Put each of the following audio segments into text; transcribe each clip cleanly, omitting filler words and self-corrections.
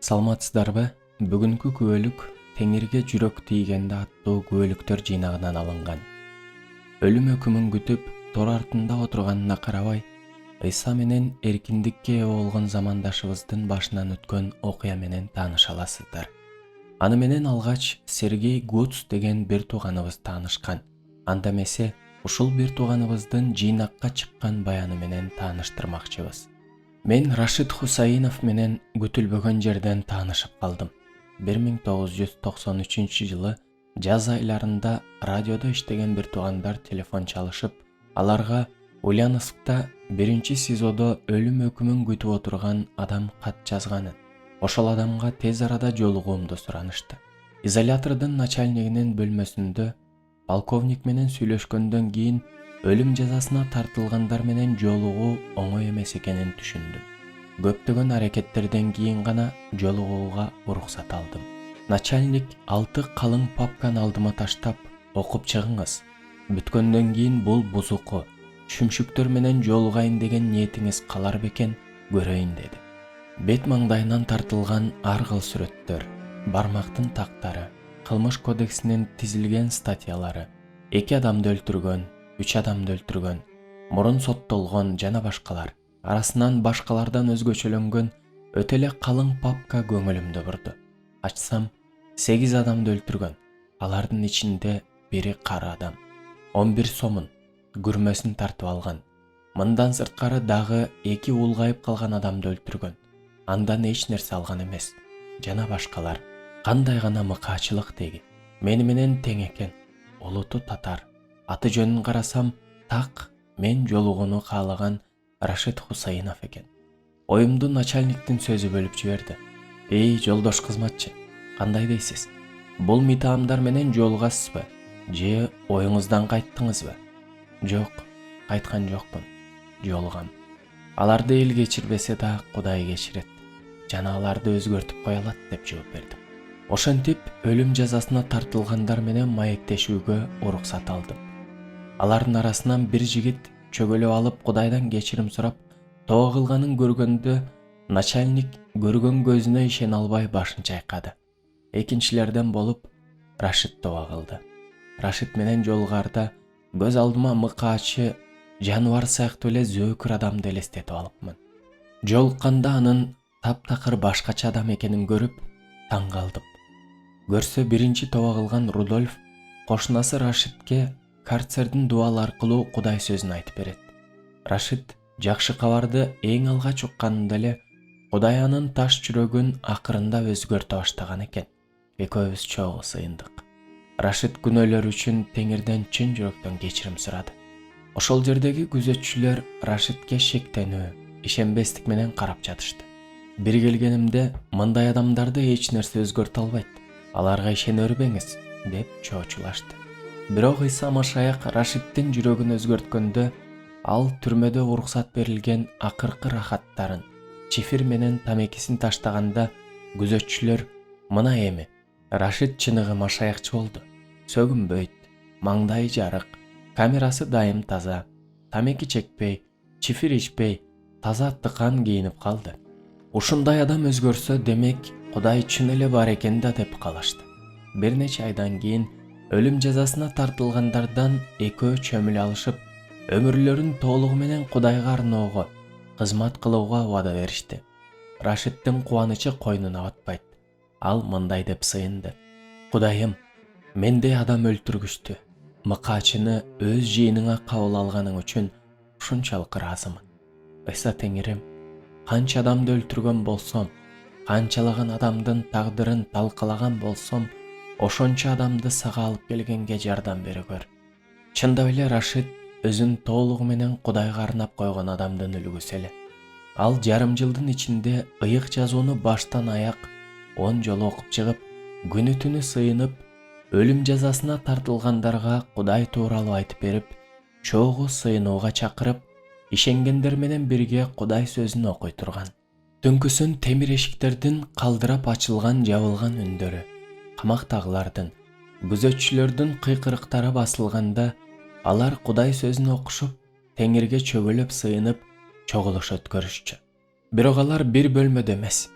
Саламатсыздарбы? Бүгүнкү күбөлүк Теңирге жүрөк тийгенде аттуу күбөлүктөр жыйнагынан алынган. Өлүм өкүмүн күтүп, тор артында отурганына карабай, Ыйса менен эркиндикке ээ болгон замандашыбыздын башынан өткөн окуя менен тааныша аласыздар. Аны менен алгач Сергей Гуц деген бир тууганыбыз таанышкан. Анда эмесе ушул бир тууганыбыздын жыйнакка чыккан баяны менен тааныштырмакчыбыз. Мен Рашид Хусаинов менен күтүлбөгөн жерден таанышып калдым. 1993 жылы жаз айларында радиодо иштеген бир туугандар телефон чалышып, аларга Ульяновскта биринчи СИЗОдо өлүм өкүмүн күтүп отурган адам кат жазганын, ошол адамга тез арада жолугуумду суранышты. Изолятордун начальнигинин бөлмөсүндө полковник менен сүйлөшкөндөн кийин өлүм жазасына тартылгандар менен жолугуу оңой эмес экенин түшүндүм. Көптөгөн аракеттерден кийин гана жолугууга уруксат алдым. Начальник 6 калың папканы алдыма таштап, окуп чыгыңыз. Бүткөндөн кийин бул бузуку, шүмшүктөр менен жолугайын деген ниетиңиз калар бекен, көрөйүн деди. Бет маңдайынан тартылган ар кыл сүрөттөр, бармактын тактары, кылмыш кодексинин тизилген статьялары, 2 адамды өлтүргөн, 3 адамды өлтүргөн, мурун соттолгон жана башкалар. Арасынан башкалардан өзгөчөлөнгөн өтө эле калың папка көңүлүмдү бурду. Ачсам, 8 адамды өлтүргөн. Алардын ичинде бири кары адам. 11 сомун, күрмөсүн тартып алган. Мындан сырткары дагы 2 улгайып калган адамды өлтүргөн. Андан эч нерсе алган эмес. Жана башкалар. Кандай гана мыкаачылык деги. Мени менен тең экен. Олуту татар. Аты жөнүн карасам, так мен жолугууну каалаган Рашид Хусаинов экен. Оюмду начальниктин сөзү бөлүп жиберди. Эй, жолдош кызматчы, кандай дейсиз? Бул митаамдар менен жолугасызбы? Же оюңуздан кайттыңызбы? Жок, кайткан жокмун. Жолугам. Аларды эл кечирбесе да Кудай кечирет. Жана аларды өзгөртүп кое алат деп жооп бердим. Ошентип, өлүм жазасына тартылгандар менен маектешүүгө уруксат алдым. Алардын арасынан бир жигит чөгөлөп алып Кудайдан кечирим сурап, тоо кылганын көргөндө начальник көргөн көзүнө ишене албай башын чайкады. Экинчилерден болуп Рашид тоо кылды. Рашид менен жолугарда көз алдыма мыкаачы, жаныбар сыяктуу эле зөөкүр адамды элестетип алыпмын. Жолукканда анын таптакыр башкача адам экенин көрүп, таң калдым. Көрсө биринчи тоо кылган Рудольф кошунасы Рашидке карцердин дубалы аркылуу Кудай сөзүн айтып берет. Рашид жакшы кабарды эң алгач укканында эле Кудай анын таш жүрөгүн акырында өзгөртө баштаган экен. Экөөбүз чогуу сыйындык. Рашид күнөөлөр үчүн Теңирден чын жүрөктөн кечирим сурады. Ошол жердеги күзөтчүлөр Рашидке шектенүү, ишенбестик менен карап жатышты. Бир келгенимде мындай адамдарды эч нерсе өзгөртө албайт. Аларга ишене бербеңиз, деп чоочулашты. Бирок Ыйса Машаяк Рашиддин жүрөгүн өзгөрткөндө, ал түрмөдө уруксат берилген акыркы рахаттарын, чифир менен тамекисин таштаганда, күзөтчүлөр мына эми Рашид чыныгы Машаякчы болду. Сөгүнбөйт, маңдайы жарык, камерасы дайым таза, тамеки чекпей, чифир ичпей, таза тыкан кийинип калды. Ушундай адам өзгөрсө, демек Кудай чын эле бар экен да деп калышты. Бир нече айдан кийин өлүм жазасына тартылгандардан экөө чөмүлө алышып, өмүрлөрүн толугу менен Кудайга арноого, кызмат кылууга убада беришти. Рашиддин кубанычы койнуна батпайт. Ал мындай деп сыйынды. Кудайым, мендей адам өлтүргүчтү, мыкаачыны өз жыйыныңа кабыл алганың үчүн ушунчалык ыраазымын. Ыйса Теңирим, канча адамды өлтүргөн болсом, канчалаган адамдын тагдырын талкалаган болсом, ошончо адамды сага алып келгенге жардам бере көр. Чындап эле Рашид өзүн толугу менен Кудайга арнап койгон адамдын үлгүсү эле. Ал жарым жылдын ичинде ыйык жазууну баштан аяк 10 жолу окуп чыгып, күнү түнү сыйынып, өлүм жазасына тартылгандарга Кудай тууралуу айтып берип, чогуу сыйынууга чакырып, ишенгендер менен бирге Кудай сөзүн окуй турган. Түнкүсүн темир эшиктердин калдырап ачылган жабылган үндөрү, камактагылардын, күзөтчүлөрдүн кыйкырыктары басылганда, алар Кудай сөзүн окушуп, Теңирге чөгөлөп сыйынып, чогулуш өткөрүшчү. Бирок алар бир бөлмөдө эмес.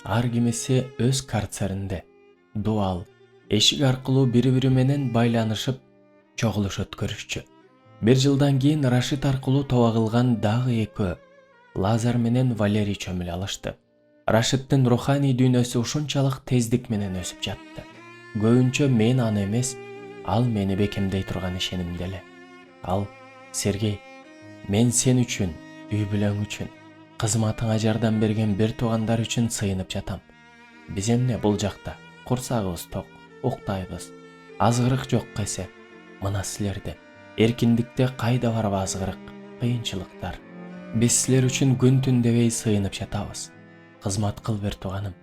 ар кимиси өз карцеринде дуал эшик аркылуу бири-бири менен байланышып чогулуш өткөрүшчү. 1 жылдан кийин Рашид аркылуу тоба кылган дагы экөө Лазар менен Валерий чөмүлө алышты. Рашидтин руханий дүйнөсү ушунчалык тездик менен өсүп жатты. Көбүнчө мен аны эмес, ал мени бекемдей турган ишенимде эле. Ал: Сергей, мен сен үчүн, үй бүлөң үчүн, кызматыңа жардам берген бир туугандар үчүн сыйынып жатам. Биз эмне бул жакта курсагыбыз ток, уктайбыз. Азгырык жок эсе. Мына силерде эркиндикте кайда барып азгырык, кыйынчылыктар. Биз силер үчүн күн-түн дебей сыйынып жатабыз. Кызмат кыл бир тууганым.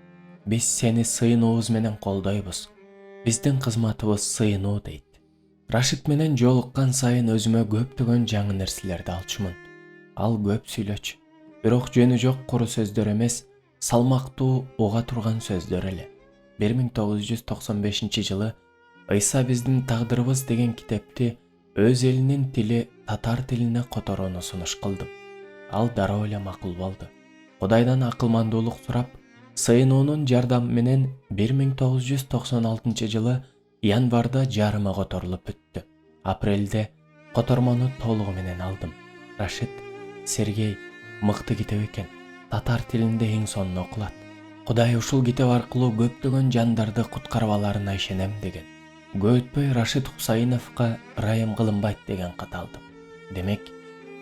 Биз сени сыйынуубуз менен колдойбуз. Биздин кызматыбыз сыйынуу дейт. Рашид менен жолуккан сайын өзүмө көптөгөн жаңы нерселерди алчумун. Ал көп сүйлөчү. Бирок жөнү жок куру сөздөр эмес, салмактуу уга турган сөздөр эле. 1995 жылы Ыйса биздин тагдырыбыз деген китепти өз элинин тили татар тилине которууну сунуш кылдым. Ал дароо эле макул болду. Кудайдан акылмандуулук сурап, сыйынуунун жардамы менен 1996 жылы январда жарыма которулуп бүттү. Апрелде котормону толугу менен алдым. Рашид: Сергей, мыкты китеп экен. Татар тилинде эң сонун окулат. Кудай ушул китеп аркылуу көптөгөн жандарды куткарып аларына ишенем деген. Көп өтпөй Рашид Хусайновго ырайым кылынбайт деген кат алдым. Демек,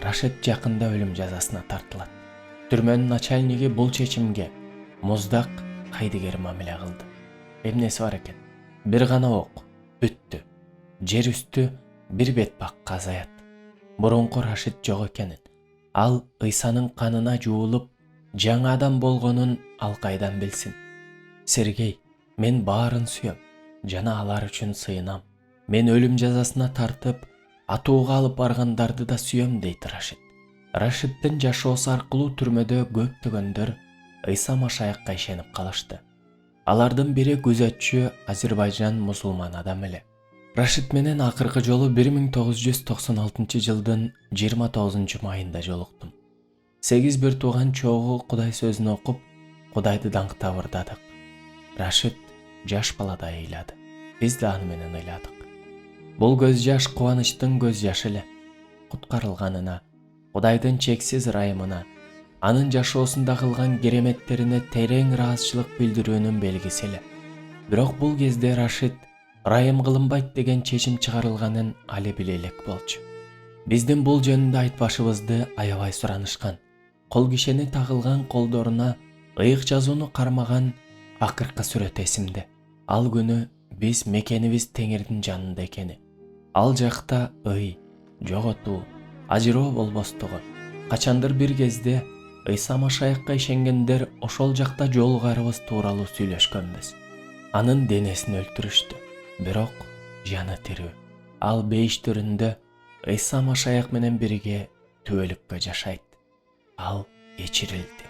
Рашид жакында өлүм жазасына тартылат. Түрмөнүн начальниги бул чечимге муздак кайдыгер мамиле кылды. Эмнеси бар экен? Бир гана ок, бүттү. Жер үстү бир бет бакка азаят. Мурунку Рашид жок экенин, ал Ыйсанын канына жуулуп, жаңы адам болгонун ал кайдан билсин? Сергей, мен баарын сүйөм, жана алар үчүн сыйынам. Мен өлүм жазасына тартып, атууга алып баргандарды да сүйөм дейт Рашид. Рашидтин жашоосу аркылуу түрмөдө көптөгөндөр Ыйса Машаякка ишенип калышты. Алардын бири күзөтчү Азербайжан мусулман адам эле. Рашид менен акыркы жолу 1996 жылдын 29 майында жолуктум. 8 бир тууган чогуу Кудай сөзүн окуп, Кудайды даңктап ырдадык. Рашид жаш баладай ыйлады. Биз да аны менен ыйладык. Бул көз жаш кубанычтын көз жашы эле. Куткарылганына, Кудайдын чексиз ырайымына, анын жашоосунда кылган кереметтерине терең ыраазычылык билдирүүнүн белгиси эле. Бирок бул кезде Рашид ырайым кылынбайт деген чечим чыгарылганын али биле элек болчу. Биздин бул жөнүндө айтпашыбызды аябай суранышкан. Кол кишени тагылган колдоруна ыйык жазууну кармаган акыркы сүрөт эсимде. Ал күнү биз мекенибиз Теңирдин жанында экени. Ал жакта ый, жоготуу, ажыроо болбостугу. Качандыр бир кезде Ыйса Машаякка ишенгендер ошол жакта жолугарыбыз тууралуу сүйлөшкөнбүз. Анын денесин өлтүрүштү, бирок жаны тирүү. Ал бейиш төрүндө Ыйса Машаяк менен бирге түбөлүккө жашайт. Ал кечирилди.